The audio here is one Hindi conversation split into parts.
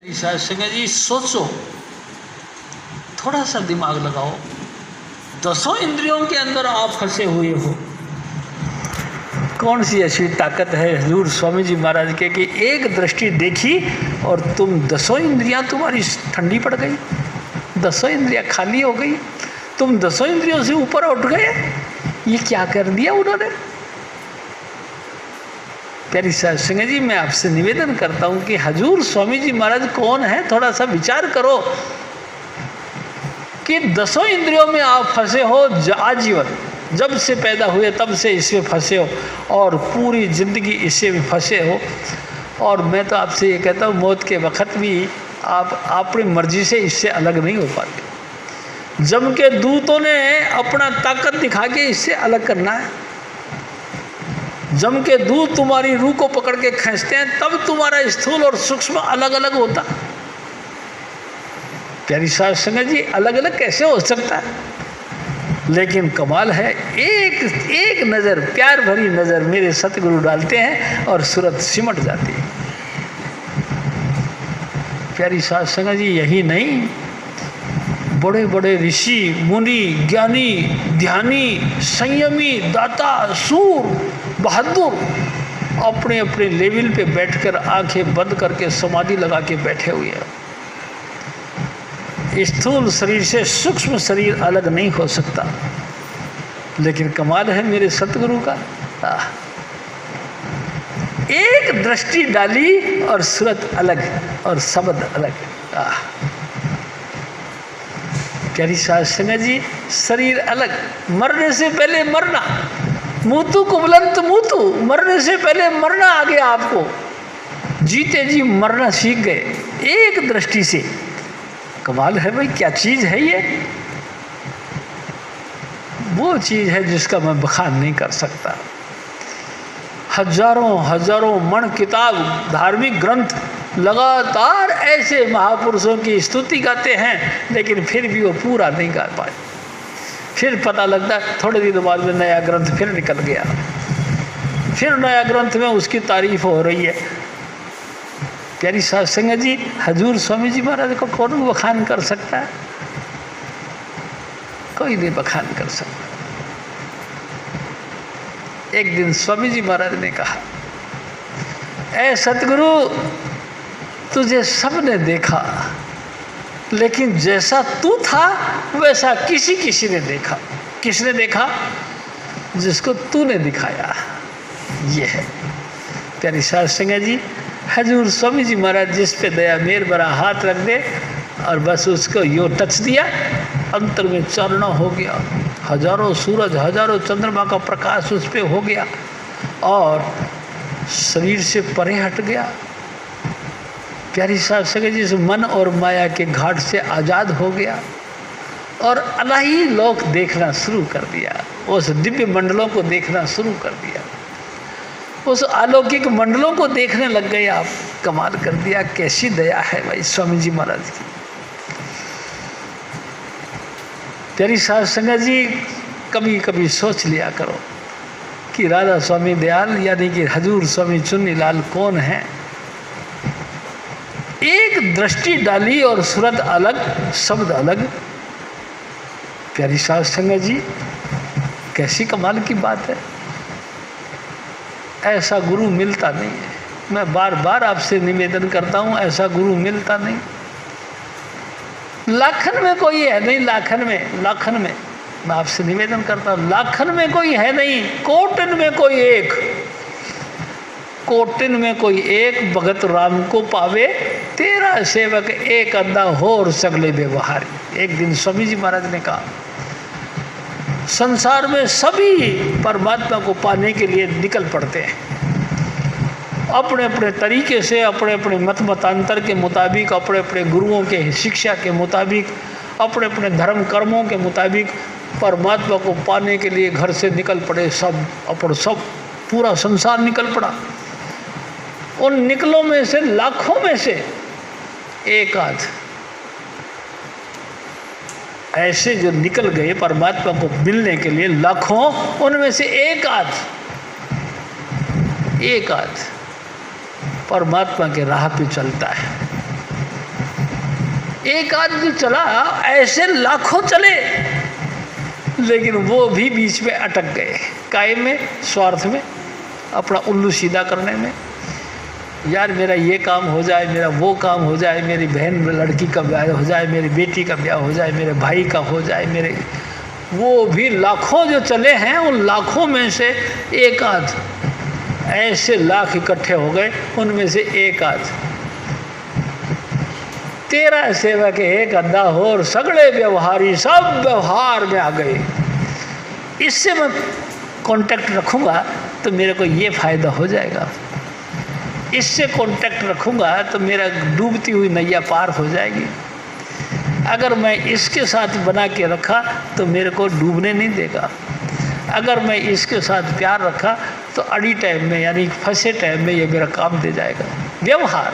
संजय जी सोचो, थोड़ा सा दिमाग लगाओ। दसों इंद्रियों के अंदर आप फंसे हुए हो। कौन सी ऐसी ताकत है हजूर स्वामी जी महाराज के कि एक दृष्टि देखी और तुम दसों इंद्रियां तुम्हारी ठंडी पड़ गई, दसों इंद्रियां खाली हो गई, तुम दसों इंद्रियों से ऊपर उठ गए। ये क्या कर दिया उन्होंने। प्यारी साहब संगत जी, मैं आपसे निवेदन करता हूँ कि हजूर स्वामी जी महाराज कौन है, थोड़ा सा विचार करो कि दसों इंद्रियों में आप फंसे हो आजीवन, जब से पैदा हुए तब से इसमें फंसे हो और पूरी जिंदगी इससे भी फंसे हो। और मैं तो आपसे ये कहता हूँ, मौत के वक्त भी आप अपनी मर्जी से इससे अलग नहीं हो पाते। जम के दूतों ने अपना ताकत दिखा के इससे अलग करना है। जम के दूत तुम्हारी रूह को पकड़ के खींचते हैं, तब तुम्हारा स्थूल और सूक्ष्म अलग अलग होता। प्यारी साहब संगत जी, अलग अलग कैसे हो सकता है। लेकिन कमाल है, एक नज़र, प्यार भरी नज़र मेरे सतगुरु डालते हैं और सूरत सिमट जाती है। प्यारी साहब संगत जी, यही नहीं, बड़े बड़े ऋषि मुनि ज्ञानी ध्यानी संयमी दाता सूर बहादुर अपने अपने लेवल पे बैठकर आंखें बंद करके समाधि लगा के बैठे हुए हैं। स्थूल शरीर से सूक्ष्म शरीर अलग नहीं हो सकता। लेकिन कमाल है मेरे सतगुरु का, एक दृष्टि डाली और सूरत अलग और शब्द अलग। प्यारी साहब संगत जी, शरीर अलग, मरने से पहले मरना, मूतु कुबलंत मूतु, मरने से पहले मरना आ गया आपको, जीते जी मरना सीख गए एक दृष्टि से। कमाल है भाई, क्या चीज़ है ये। वो चीज़ है जिसका मैं बखान नहीं कर सकता। हजारों हजारों मण किताब धार्मिक ग्रंथ लगातार ऐसे महापुरुषों की स्तुति गाते हैं, लेकिन फिर भी वो पूरा नहीं गा पाए। फिर पता लगता है थोड़े दिन बाद में नया ग्रंथ फिर निकल गया, फिर नया ग्रंथ में उसकी तारीफ हो रही है। प्यारी साहब संगत जी, हजूर स्वामी जी महाराज को कौन बखान कर सकता है। कोई नहीं बखान कर सकता। एक दिन स्वामी जी महाराज ने कहा, ऐ सतगुरु, तुझे सबने देखा, लेकिन जैसा तू था वैसा किसी ने देखा। किसने देखा? जिसको तूने दिखाया। ये है प्यारी साहब संगत जी, हजूर स्वामी जी महाराज जिस पे दया मेर बड़ा हाथ रख दे और बस उसको यो टच दिया, अंतर में चानना हो गया, हजारों सूरज हजारों चंद्रमा का प्रकाश उस पे हो गया और शरीर से परे हट गया। प्यारी साहब संगत जी, मन और माया के घाट से आज़ाद हो गया और अलही लोक देखना शुरू कर दिया। उस दिव्य मंडलों को देखना शुरू कर दिया, उस अलौकिक मंडलों को देखने लग गए आप। कमाल कर दिया, कैसी दया है भाई स्वामी जी महाराज की। प्यारी साहब संगत जी, कभी कभी सोच लिया करो कि राधा स्वामी दयाल यानी कि हजूर स्वामी चुन्नीलाल कौन है। एक दृष्टि डाली और सूरत अलग, शब्द अलग। प्यारी साहब संगत जी, कैसी कमाल की बात है। ऐसा गुरु मिलता नहीं है। मैं बार बार आपसे निवेदन करता हूँ, ऐसा गुरु मिलता नहीं। लाखन में कोई है नहीं, लाखन में मैं आपसे निवेदन करता हूँ, लाखन में कोई है नहीं, कोटन में कोई एक, कोटिन में कोई एक, भगत राम को पावे तेरा सेवक एक अंधा हो और सगले व्यवहारी। एक दिन स्वामी जी महाराज ने कहा, संसार में सभी परमात्मा को पाने के लिए निकल पड़ते हैं, अपने अपने तरीके से, अपने अपने मतांतर के मुताबिक, अपने अपने गुरुओं के शिक्षा के मुताबिक, अपने अपने धर्म कर्मों के मुताबिक परमात्मा को पाने के लिए घर से निकल पड़े। सब पूरा संसार निकल पड़ा। उन निकलों में से, लाखों में से एक आध ऐसे जो निकल गए परमात्मा को मिलने के लिए, लाखों, उनमें से एक आध परमात्मा के राह पे चलता है। एक आदमी चला, ऐसे लाखों चले, लेकिन वो भी बीच में अटक गए, काय में, स्वार्थ में, अपना उल्लू सीधा करने में। यार मेरा ये काम हो जाए, मेरा वो काम हो जाए, मेरी बहन लड़की का ब्याह हो जाए, मेरी बेटी का ब्याह हो जाए, मेरे भाई का हो जाए, मेरे, वो भी लाखों जो चले हैं, उन लाखों में से एक आध, ऐसे लाख इकट्ठे हो गए, उनमें से एक आध 13 सेवक एक अद्धा हो, और सगड़े व्यवहारी सब व्यवहार में आ गए। इससे मैं कांटेक्ट रखूँगा तो मेरे को ये फ़ायदा हो जाएगा, इससे कांटेक्ट रखूँगा तो मेरा डूबती हुई नैया पार हो जाएगी। अगर मैं इसके साथ बना के रखा तो मेरे को डूबने नहीं देगा। अगर मैं इसके साथ प्यार रखा तो अड़ी टाइम में, यानी फंसे टाइम में, ये मेरा काम दे जाएगा। व्यवहार।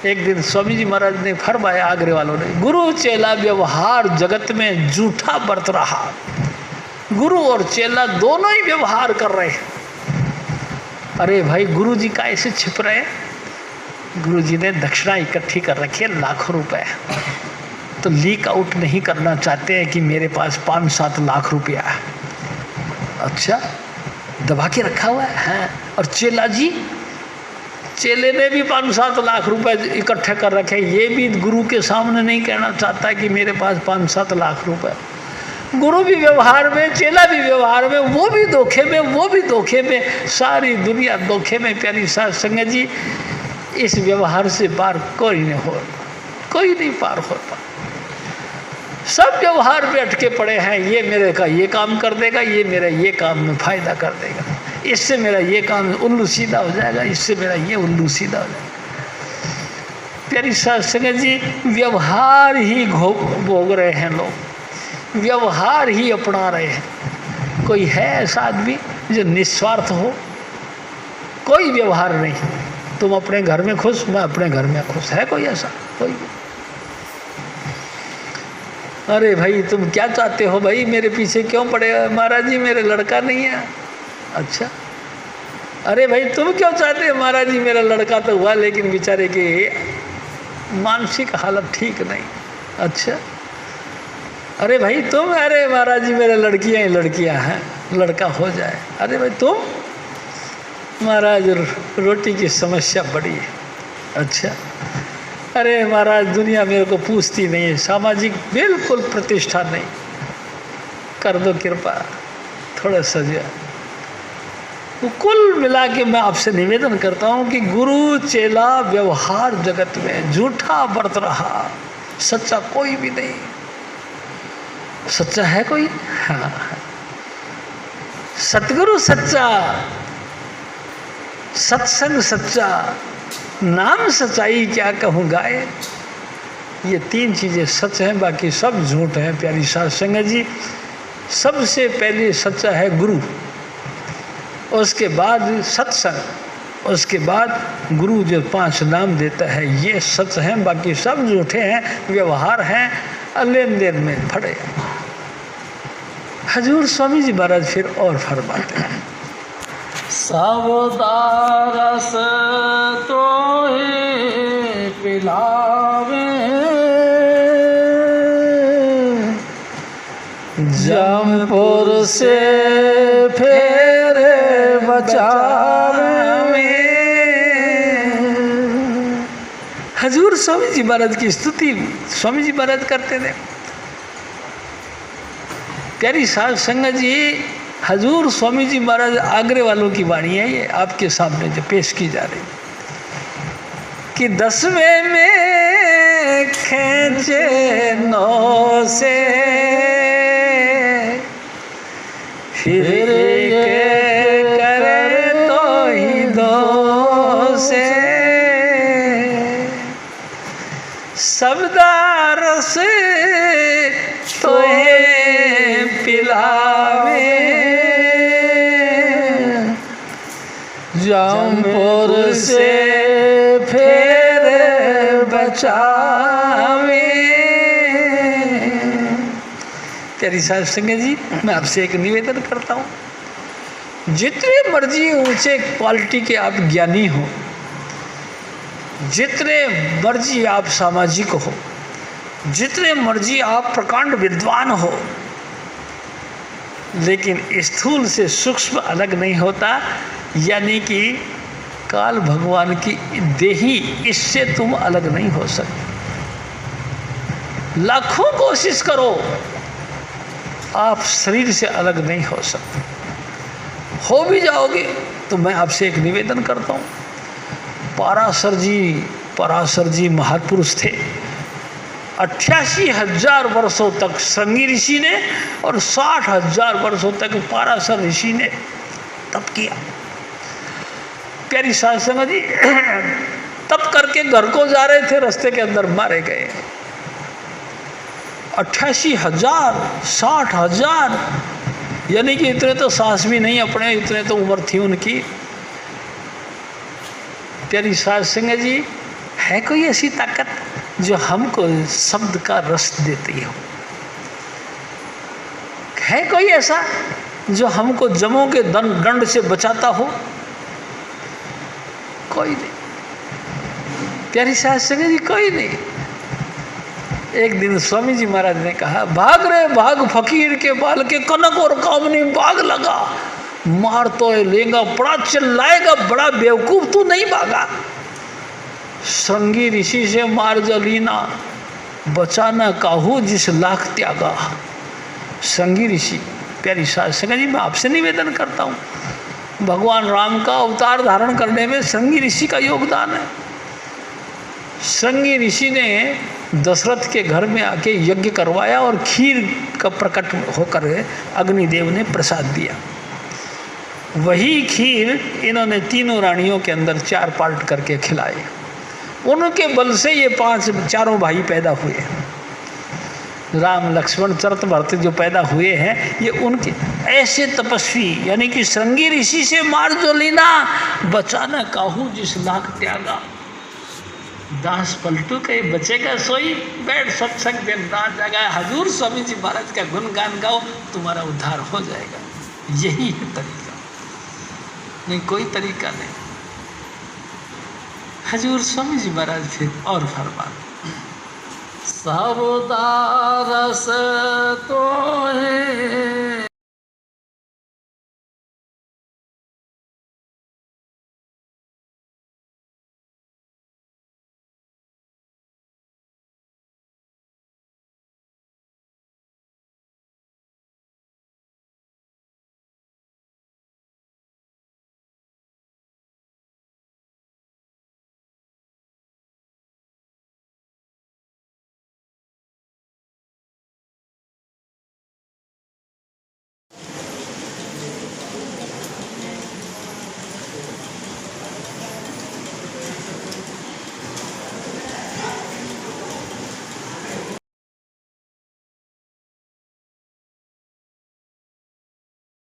एक दिन स्वामी जी महाराज ने फरमाया, आगरे वालों ने, गुरु चेला व्यवहार जगत में झूठा बरत रहा। गुरु और चेला दोनों ही व्यवहार कर रहे हैं। अरे भाई, गुरु जी का ऐसे छिप रहे हैं। गुरु जी ने दक्षिणा इकट्ठी कर रखी है लाखों रुपए, तो लीक आउट नहीं करना चाहते हैं कि मेरे पास 5-7 लाख रुपया है। अच्छा, दबा के रखा हुआ है। हाँ। और चेला जी, चेले ने भी 5-7 लाख रुपए इकट्ठे कर रखे, ये भी गुरु के सामने नहीं कहना चाहता कि मेरे पास 5-7 लाख रुपए। गुरु भी व्यवहार में, चेला भी व्यवहार में, वो भी धोखे में, वो भी धोखे में, सारी दुनिया धोखे में। प्यारी साध संगत जी, इस व्यवहार से पार कोई नहीं हो, कोई नहीं पार हो पा। सब व्यवहार पे अटके पड़े हैं। ये मेरे का ये काम कर देगा, ये मेरा ये काम में फ़ायदा कर देगा, इससे मेरा ये काम उल्लू सीधा हो जाएगा, इससे मेरा ये उल्लू सीधा हो जाएगा। प्यारी साध संगत जी, व्यवहार ही भोग रहे हैं लोग, व्यवहार ही अपना रहे हैं। कोई है ऐसा आदमी जो निस्वार्थ हो? कोई व्यवहार नहीं। तुम अपने घर में खुश, मैं अपने घर में खुश। है कोई ऐसा? कोई? अरे भाई, तुम क्या चाहते हो भाई, मेरे पीछे क्यों पड़े? महाराज जी मेरा लड़का नहीं है। अच्छा, अरे भाई तुम क्यों चाहते हो? महाराज जी मेरा लड़का तो हुआ, लेकिन बेचारे की मानसिक हालत ठीक नहीं। अच्छा, अरे भाई तुम, अरे महाराज जी मेरे लड़कियां ही लड़कियां हैं, लड़का हो जाए। अरे भाई तुम, महाराज रोटी की समस्या बड़ी है। अच्छा, अरे महाराज दुनिया मेरे को पूछती नहीं है, सामाजिक बिल्कुल प्रतिष्ठा नहीं, कर दो कृपा थोड़ा सजा। तो कुल मिला के मैं आपसे निवेदन करता हूँ कि गुरु चेला व्यवहार जगत में झूठा बरत रहा, सच्चा कोई भी नहीं। सच्चा है कोई? हाँ, सतगुरु सच्चा, सत्संग सच्चा, नाम सच्चाई क्या कहूँ गाए। ये 3 चीज़ें सच हैं, बाकी सब झूठ हैं। प्यारी साध संगत जी, सबसे पहले सच्चा है गुरु, उसके बाद सत्संग, उसके बाद गुरु जो 5 नाम देता है, ये सच हैं, बाकी सब झूठे हैं, व्यवहार हैं, लेन देन में फड़े। हजूर स्वामी जी महाराज फिर और फरमाते हैं, सबदारस तो ही पिलावे, जमपुर से फेरे बचावे। हजूर स्वामी जी महाराज की स्तुति स्वामी जी महाराज करते थे। प्यारी साध संगत जी, हजूर स्वामी जी महाराज आगरे वालों की वाणी है, ये आपके सामने जो पेश की जा रही कि 10वें में खींचे 9 से, फिर के करे तो ही 2 से, सबदार से तो पिलावे, जमपुर से फेरे बचावे। प्यारी साध संगत जी, मैं आपसे एक निवेदन करता हूँ, जितने मर्जी ऊंचे क्वालिटी के आप ज्ञानी हो, जितने मर्जी आप सामाजिक हो, जितने मर्जी आप प्रकांड विद्वान हो, लेकिन स्थूल से सूक्ष्म अलग नहीं होता, यानी कि काल भगवान की देही, इससे तुम अलग नहीं हो सकते। लाखों कोशिश करो, आप शरीर से अलग नहीं हो सकते। हो भी जाओगे तो मैं आपसे एक निवेदन करता हूँ, पराशर जी महापुरुष थे। 88,000 वर्षों तक श्रृंगी ऋषि ने और 60,000 वर्षों तक पराशर ऋषि ने तप किया। प्यारी साध संगत जी, तप करके घर को जा रहे थे, रास्ते के अंदर मारे गए। 88,000, 60,000, यानी कि इतने तो सांस भी नहीं अपने, इतने तो उम्र थी उनकी। प्यारी साध संगत जी, है कोई ऐसी ताकत जो हमको शब्द का रस देती हो? है कोई ऐसा जो हमको जमों के दंड से बचाता हो? कोई नहीं। प्यारी साध संगत जी, कोई नहीं। एक दिन स्वामी जी महाराज ने कहा, भाग रे भाग फकीर के बाल के कनक और कामनी बाग लगा, मार तो लेगा, बड़ा चिल्लाएगा, बड़ा बेवकूफ, तू नहीं भागा। श्रृंगी ऋषि से मार जलीना, बचाना काहू जिस लाख त्यागा। श्रृंगी ऋषि, प्यारी साध संगत जी, मैं आपसे निवेदन करता हूँ, भगवान राम का अवतार धारण करने में श्रृंगी ऋषि का योगदान है। श्रृंगी ऋषि ने दशरथ के घर में आके यज्ञ करवाया और खीर का प्रकट होकर अग्निदेव ने प्रसाद दिया। वही खीर इन्होंने तीनों रानियों के अंदर 4 पार्ट करके खिलाए। उनके बल से ये 4 भाई पैदा हुए। राम लक्ष्मण चरत भरत जो पैदा हुए हैं, ये उनके ऐसे तपस्वी, यानी कि श्रृंगी ऋषि से मार जो लीना, बचाना काहू जिस लाख त्यागा। दास पलटू के बचेगा सोई, बैठ सत्संग दिन रात जगा, हजूर स्वामी जी महाराज का गुणगान गाओ, तुम्हारा उद्धार हो जाएगा। यही है तरीका, नहीं कोई तरीका नहीं। हजूर स्वामी जी महाराज फिर और फरमा, सबदा रस तो है